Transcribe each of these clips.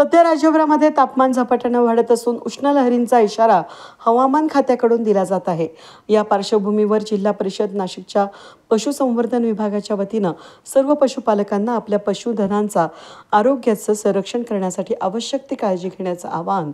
सध्या राज्यभरामध्ये तापमान झपाट्याने वाढत असून उष्ण लहरींचा इशारा हवामान खात्याकडून दिला जात आहे। या पार्श्वभूमीवर जिल्हा परिषद नाशिकच्या पशुसंवर्धन विभागाच्या वतीनं सर्व पशुपालकांना आपल्या पशुधनांचा आरोग्याचं संरक्षण करण्यासाठी आवश्यक ती काळजी घेण्याचं आवाहन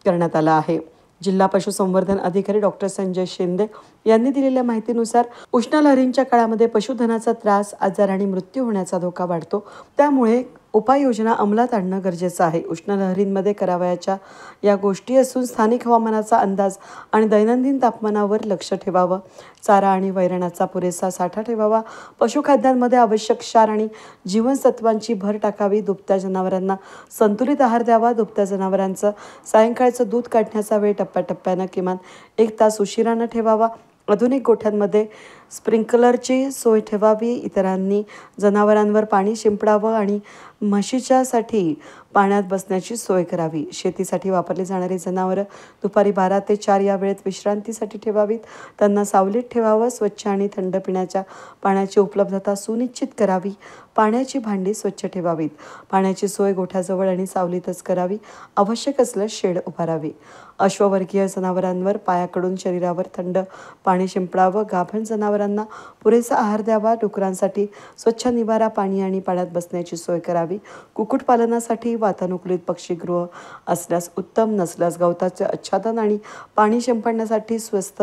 करण्यात आलं आहे। जिल्हा पशुसंवर्धन अधिकारी डॉक्टर संजय शिंदे यांनी दिलेल्या माहितीनुसार उष्ण लहरींच्या काळामध्ये पशुधनाचा त्रास, आजार आणि मृत्यू होण्याचा धोका वाढतो। त्यामुळे उपाययोजना अंमलात आणणं गरजेचं आहे। उष्ण लहरींमध्ये करावयाच्या या गोष्टी असून स्थानिक हवामानाचा अंदाज आणि दैनंदिन तापमानावर लक्ष ठेवावं, चारा आणि वैरणाचा पुरेसा साठा ठेवावा, पशुखाद्यांमध्ये आवश्यक क्षार आणि जीवनसत्वांची भर टाकावी, दुभत्या जनावरांना संतुलित आहार द्यावा, दुभत्या जनावरांचं सायंकाळचं दूध काढण्याचा वेळ टप्प्याटप्प्यानं किमान 1 तास उशिरानं ठेवावा, आधुनिक गोठ्यांमध्ये स्प्रिंकलरची सोय ठेवावी, इतरांनी जनावरांवर पाणी शिंपडावं आणि म्हशीच्यासाठी पाण्यात बसण्याची सोय करावी। शेतीसाठी वापरली जाणारी जनावरं दुपारी 12 ते 4 या वेळेत विश्रांतीसाठी ठेवावीत। त्यांना सावलीत ठेवावं, स्वच्छ आणि थंड पिण्याच्या पाण्याची उपलब्धता सुनिश्चित करावी, पाण्याची भांडी स्वच्छ ठेवावीत, पाण्याची सोय गोठ्याजवळ आणि सावलीतच करावी, आवश्यक असल्यास शेड उभारावी। अश्ववर्गीय जनावरांवर पायाकडून शरीरावर थंड पाणी शिंपडावं, गाभण जनावरांना पुरेसा आहार द्यावा, डुकरांसाठी स्वच्छ निवारा, पाणी आणि पाण्यात बसण्याची सोय करावी। कुक्कुटपालनासाठी वातानुकूलित पक्षीगृह असल्यास उत्तम, नसल्यास गवताचे आच्छादन आणि पाणी शिंपडण्यासाठी स्वस्त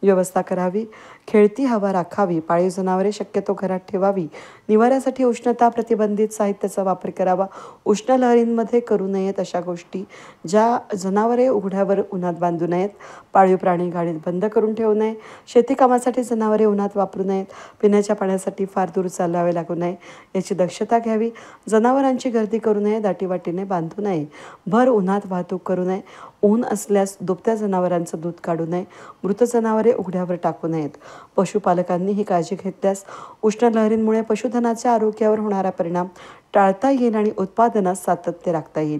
व्यवस्था करावी। खेळती हवा राखावी, पाळीव जनावरे शक्यतो घरात ठेवावी, निवाऱ्यासाठी उष्णता प्रतिबंधित साहित्याचा वापर करावा। उष्ण लहरींमध्ये करू नयेत अशा गोष्टी, ज्या जनावरे उघड्यावर उन्हात बांधू नयेत, पाळीव प्राणी गाडीत बंद करून ठेवू नये, शेती कामासाठी जनावरे उन्हात वापरू नयेत, पिण्याच्या पाण्यासाठी फार दूर चालावे लागू नये याची दक्षता घ्यावी, जनावरांची गर्दी करू नये, दाटीवाटीने बांधू नये, भर उन्हात वाहतूक करू नये, ऊन असल्यास दुभत्या जनावरांचं दूध काढू नये, मृत जनावरे उघड्यावर टाकू नयेत। पशुपालकांनी ही काळजी घेतल्यास उष्ण लहरींमुळे पशुधनाच्या आरोग्यावर होणारा परिणाम टाळता येईल आणि उत्पादनात सातत्य राखता येईल।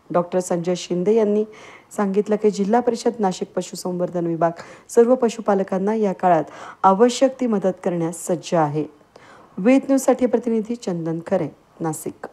डॉक्टर संजय शिंदे यांनी सांगितलं की जिल्हा परिषद नाशिक पशुसंवर्धन विभाग सर्व पशुपालकांना या काळात आवश्यक ती मदत करण्यास सज्ज आहे। वेद न्यूजसाठी प्रतिनिधी चंदन खरे, नाशिक।